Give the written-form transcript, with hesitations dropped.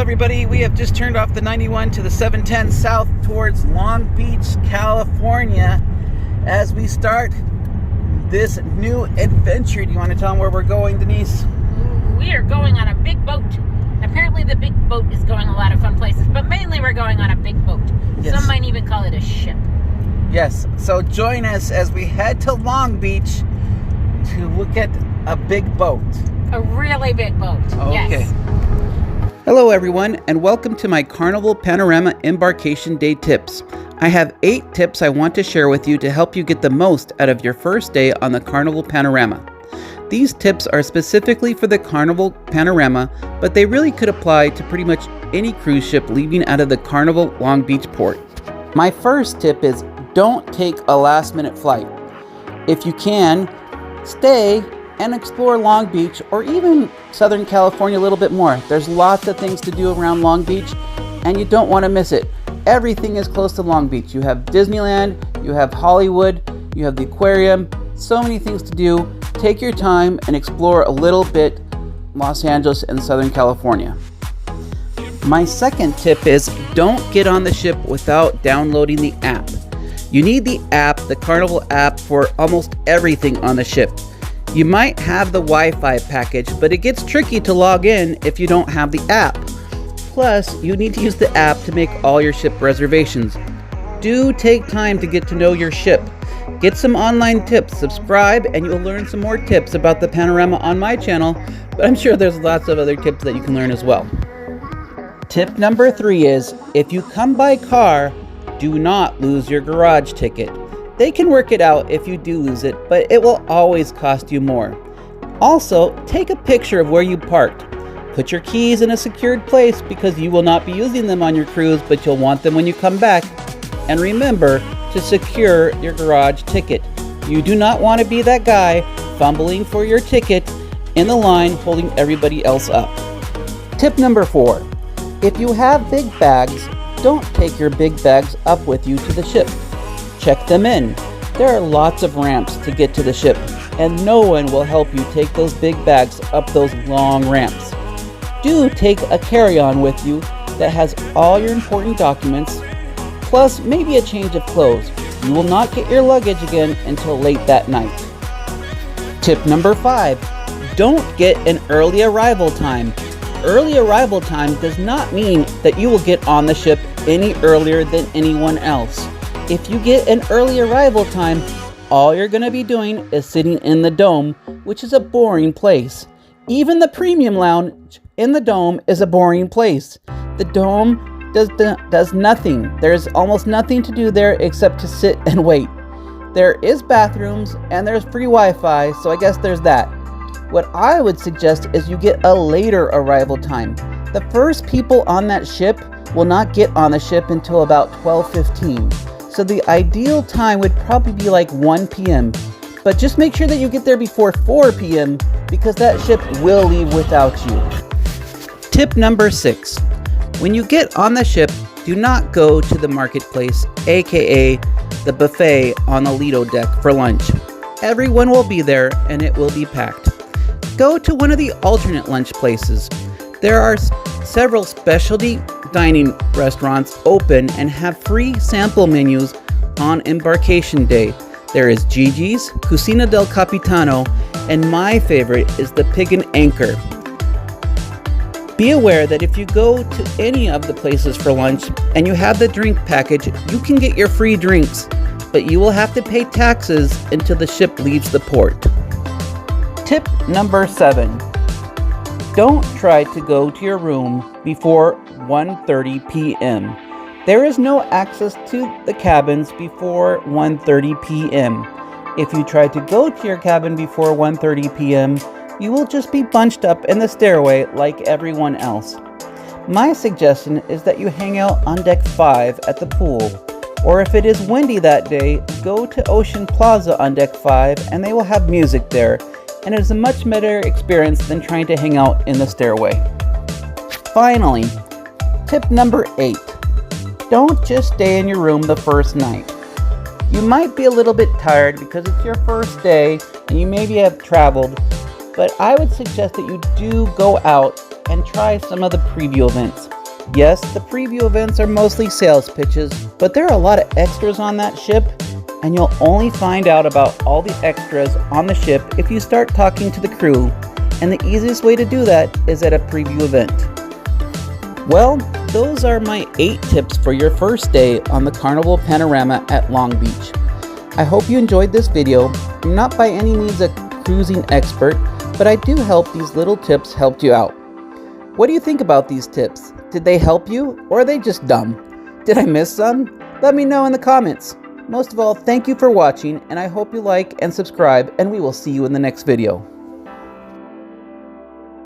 everybody. We have just turned off the 91 to the 710 south towards Long Beach, California as we start this new adventure. Do you want to tell them where we're going, Denise? We are going on a big boat. Apparently the big boat is going a lot of fun places, but mainly we're going on a big boat. Yes. Some might even call it a ship. Yes, so join us as we head to Long Beach to look at a big boat. A really big boat. Okay. Yes. Hello everyone, and welcome to my Carnival Panorama Embarkation Day tips. I have 8 tips I want to share with you to help you get the most out of your first day on the Carnival Panorama. These tips are specifically for the Carnival Panorama, but they really could apply to pretty much any cruise ship leaving out of the Carnival Long Beach port. My first tip is don't take a last-minute flight. If you can, stay and explore Long Beach or even Southern California a little bit more. There's lots of things to do around Long Beach and you don't want to miss it. Everything is close to Long Beach. You have Disneyland, you have Hollywood, you have the aquarium, so many things to do. Take your time and explore a little bit Los Angeles and Southern California. My second tip is don't get on the ship without downloading the app. You need the app, the Carnival app, for almost everything on the ship. You might have the Wi-Fi package, but it gets tricky to log in if you don't have the app. Plus, you need to use the app to make all your ship reservations. Do take time to get to know your ship. Get some online tips, subscribe, and you'll learn some more tips about the panorama on my channel, but I'm sure there's lots of other tips that you can learn as well. Tip number 3 is, if you come by car, do not lose your garage ticket. They can work it out if you do lose it, but it will always cost you more. Also, take a picture of where you parked. Put your keys in a secured place because you will not be using them on your cruise, but you'll want them when you come back. And remember to secure your garage ticket. You do not want to be that guy fumbling for your ticket in the line holding everybody else up. Tip number 4. If you have big bags, don't take your big bags up with you to the ship. Check them in. There are lots of ramps to get to the ship, and no one will help you take those big bags up those long ramps. Do take a carry-on with you that has all your important documents, plus maybe a change of clothes. You will not get your luggage again until late that night. Tip number 5. Don't get an early arrival time. Early arrival time does not mean that you will get on the ship any earlier than anyone else. If you get an early arrival time, all you're going to be doing is sitting in the dome, which is a boring place. Even the premium lounge in the dome is a boring place. The dome does nothing. There's almost nothing to do there except to sit and wait. There is bathrooms and there's free Wi-Fi, so I guess there's that. What I would suggest is you get a later arrival time. The first people on that ship will not get on the ship until about 12:15. So the ideal time would probably be like 1 p.m. But just make sure that you get there before 4 p.m. because that ship will leave without you. Tip number 6. When you get on the ship, do not go to the marketplace, aka the buffet on the Lido deck for lunch. Everyone will be there and it will be packed. Go to one of the alternate lunch places. There are several specialty dining restaurants open and have free sample menus on Embarkation Day. There is Gigi's, Cucina del Capitano, and my favorite is the Pig and Anchor. Be aware that if you go to any of the places for lunch and you have the drink package, you can get your free drinks, but you will have to pay taxes until the ship leaves the port. Tip number 7. Don't try to go to your room before 1:30 p.m. There is no access to the cabins before 1:30 p.m. If you try to go to your cabin before 1:30 p.m., you will just be bunched up in the stairway like everyone else. My suggestion is that you hang out on deck 5 at the pool, or if it is windy that day, go to Ocean Plaza on deck 5 and they will have music there, and it is a much better experience than trying to hang out in the stairway. Finally, tip number 8. Don't just stay in your room the first night. You might be a little bit tired because it's your first day and you maybe have traveled, but I would suggest that you do go out and try some of the preview events. Yes, the preview events are mostly sales pitches, but there are a lot of extras on that ship, and you'll only find out about all the extras on the ship if you start talking to the crew, and the easiest way to do that is at a preview event. Well, those are my 8 tips for your first day on the Carnival Panorama at Long Beach. I hope you enjoyed this video. I'm not by any means a cruising expert, but I do hope these little tips helped you out. What do you think about these tips? Did they help you, or are they just dumb? Did I miss some? Let me know in the comments. Most of all, thank you for watching, and I hope you like and subscribe, and we will see you in the next video.